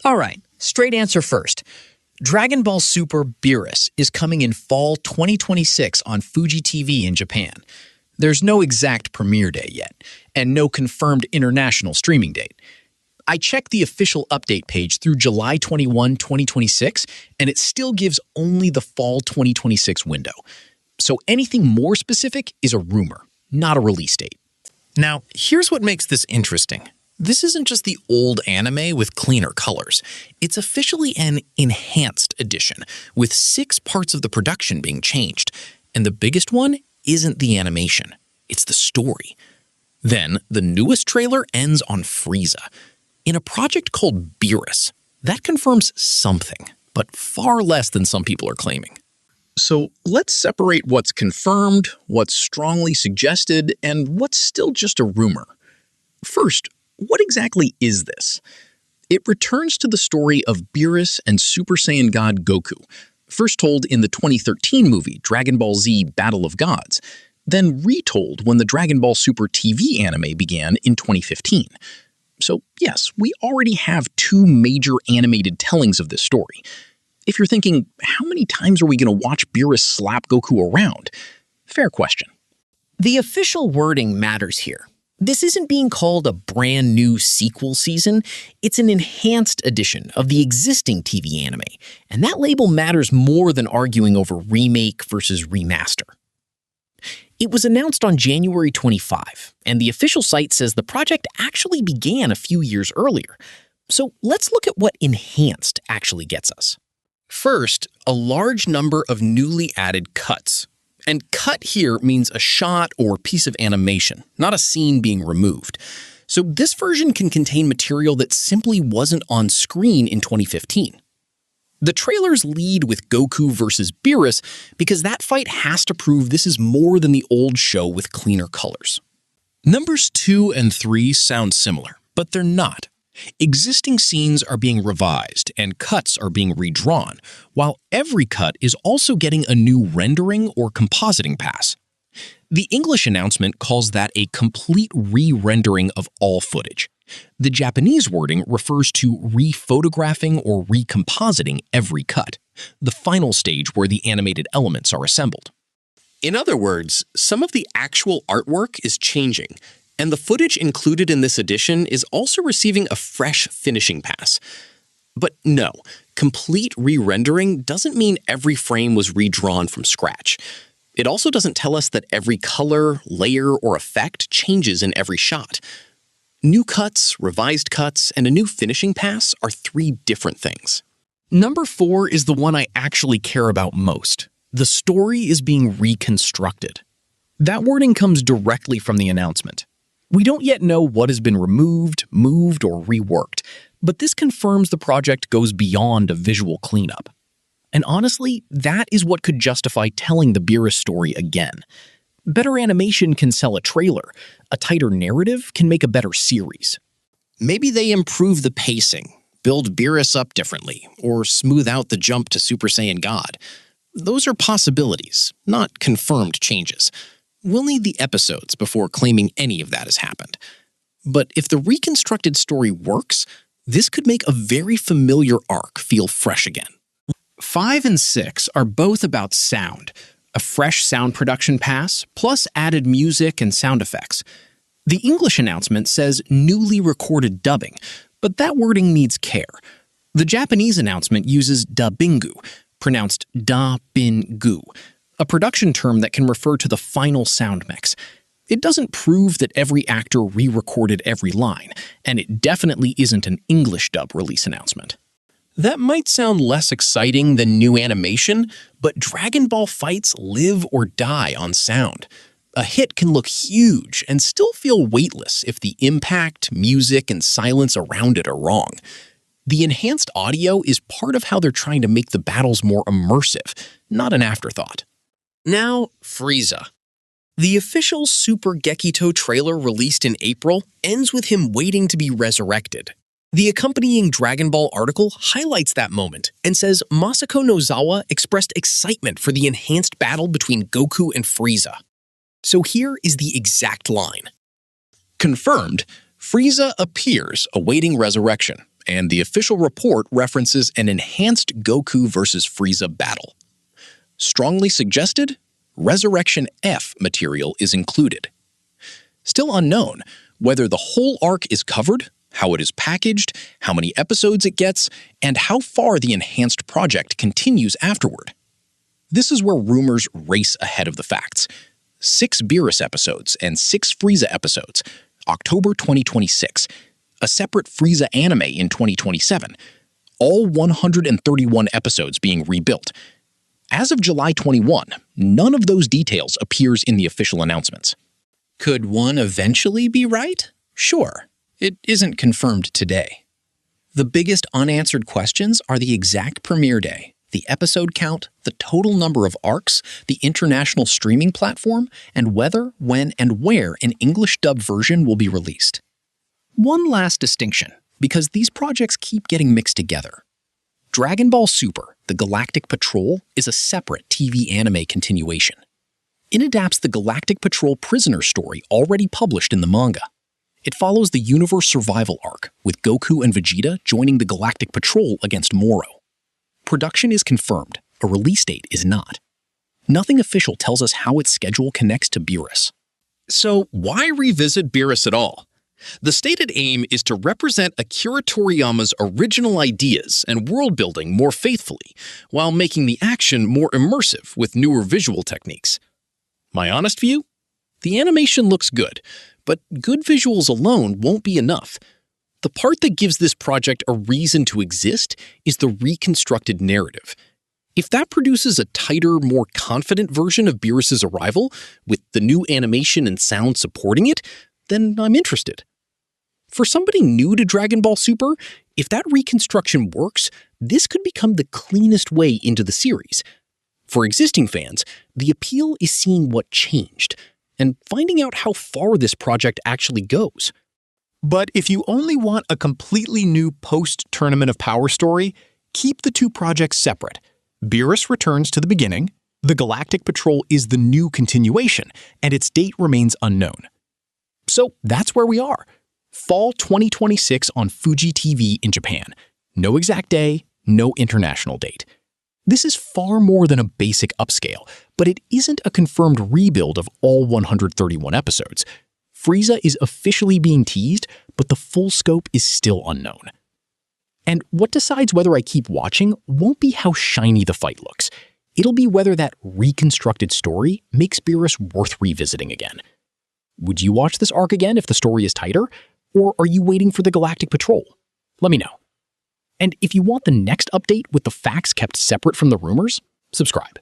All right, straight answer first. Dragon Ball Super Beerus is coming in fall 2026 on Fuji TV in Japan. There's no exact premiere date yet, and no confirmed international streaming date. I checked the official update page through July 21, 2026, and it still gives only the fall 2026 window. So anything more specific is a rumor, not a release date. Now, here's what makes this interesting. This isn't just the old anime with cleaner colors. It's officially an enhanced edition, with 6 parts of the production being changed. And the biggest one isn't the animation, it's the story. Then, the newest trailer ends on Frieza, in a project called Beerus. That confirms something, but far less than some people are claiming. So let's separate what's confirmed, what's strongly suggested, and what's still just a rumor. First, what exactly is this? It returns to the story of Beerus and Super Saiyan God Goku, first told in the 2013 movie Dragon Ball Z Battle of Gods, then retold when the Dragon Ball Super TV anime began in 2015. So yes, we already have 2 major animated tellings of this story. If you're thinking, how many times are we going to watch Beerus slap Goku around? Fair question. The official wording matters here. This isn't being called a brand new sequel season, it's an enhanced edition of the existing TV anime, and that label matters more than arguing over remake versus remaster. It was announced on January 25, and the official site says the project actually began a few years earlier. So let's look at what enhanced actually gets us. First, a large number of newly added cuts. And cut here means a shot or piece of animation, not a scene being removed. So this version can contain material that simply wasn't on screen in 2015. The trailers lead with Goku versus Beerus because that fight has to prove this is more than the old show with cleaner colors. Numbers 2 and 3 sound similar, but they're not. Existing scenes are being revised and cuts are being redrawn, while every cut is also getting a new rendering or compositing pass. The English announcement calls that a complete re-rendering of all footage. The Japanese wording refers to re-photographing or recompositing every cut, the final stage where the animated elements are assembled. In other words, some of the actual artwork is changing, and the footage included in this edition is also receiving a fresh finishing pass. But no, complete re-rendering doesn't mean every frame was redrawn from scratch. It also doesn't tell us that every color, layer, or effect changes in every shot. New cuts, revised cuts, and a new finishing pass are 3 different things. Number 4 is the one I actually care about most. The story is being reconstructed. That wording comes directly from the announcement. We don't yet know what has been removed, moved, or reworked, but this confirms the project goes beyond a visual cleanup. And honestly, that is what could justify telling the Beerus story again. Better animation can sell a trailer. A tighter narrative can make a better series. Maybe they improve the pacing, build Beerus up differently, or smooth out the jump to Super Saiyan God. Those are possibilities, not confirmed changes. We'll need the episodes before claiming any of that has happened. But if the reconstructed story works, this could make a very familiar arc feel fresh again. 5 and 6 are both about sound, a fresh sound production pass, plus added music and sound effects. The English announcement says newly recorded dubbing, but that wording needs care. The Japanese announcement uses dubbingu, pronounced da-bin-gu, a production term that can refer to the final sound mix. It doesn't prove that every actor re-recorded every line, and it definitely isn't an English dub release announcement. That might sound less exciting than new animation, but Dragon Ball fights live or die on sound. A hit can look huge and still feel weightless if the impact, music, and silence around it are wrong. The enhanced audio is part of how they're trying to make the battles more immersive, not an afterthought. Now, Frieza. The official Super Gekito trailer released in April ends with him waiting to be resurrected. The accompanying Dragon Ball article highlights that moment and says Masako Nozawa expressed excitement for the enhanced battle between Goku and Frieza. So here is the exact line. Confirmed, Frieza appears awaiting resurrection, and the official report references an enhanced Goku vs. Frieza battle. Strongly suggested, Resurrection F material is included. Still unknown whether the whole arc is covered, how it is packaged, how many episodes it gets, and how far the enhanced project continues afterward. This is where rumors race ahead of the facts. 6 Beerus episodes and 6 Frieza episodes, October 2026. A separate Frieza anime in 2027. All 131 episodes being rebuilt. As of July 21, none of those details appears in the official announcements. Could one eventually be right? Sure. It isn't confirmed today. The biggest unanswered questions are the exact premiere day, the episode count, the total number of arcs, the international streaming platform, and whether, when, and where an English dub version will be released. One last distinction, because these projects keep getting mixed together. Dragon Ball Super, the Galactic Patrol, is a separate TV anime continuation. It adapts the Galactic Patrol prisoner story already published in the manga. It follows the Universe Survival arc, with Goku and Vegeta joining the Galactic Patrol against Moro. Production is confirmed, a release date is not. Nothing official tells us how its schedule connects to Beerus. So why revisit Beerus at all? The stated aim is to represent Akira Toriyama's original ideas and world-building more faithfully, while making the action more immersive with newer visual techniques. My honest view? The animation looks good, but good visuals alone won't be enough. The part that gives this project a reason to exist is the reconstructed narrative. If that produces a tighter, more confident version of Beerus' arrival, with the new animation and sound supporting it, then I'm interested. For somebody new to Dragon Ball Super, if that reconstruction works, this could become the cleanest way into the series. For existing fans, the appeal is seeing what changed, and finding out how far this project actually goes. But if you only want a completely new post-Tournament of Power story, keep the two projects separate. Beerus returns to the beginning, the Galactic Patrol is the new continuation, and its date remains unknown. So that's where we are. Fall 2026 on Fuji TV in Japan. No exact day, no international date. This is far more than a basic upscale, but it isn't a confirmed rebuild of all 131 episodes. Frieza is officially being teased, but the full scope is still unknown. And what decides whether I keep watching won't be how shiny the fight looks. It'll be whether that reconstructed story makes Beerus worth revisiting again. Would you watch this arc again if the story is tighter? Or are you waiting for the Galactic Patrol? Let me know. And if you want the next update with the facts kept separate from the rumors, subscribe.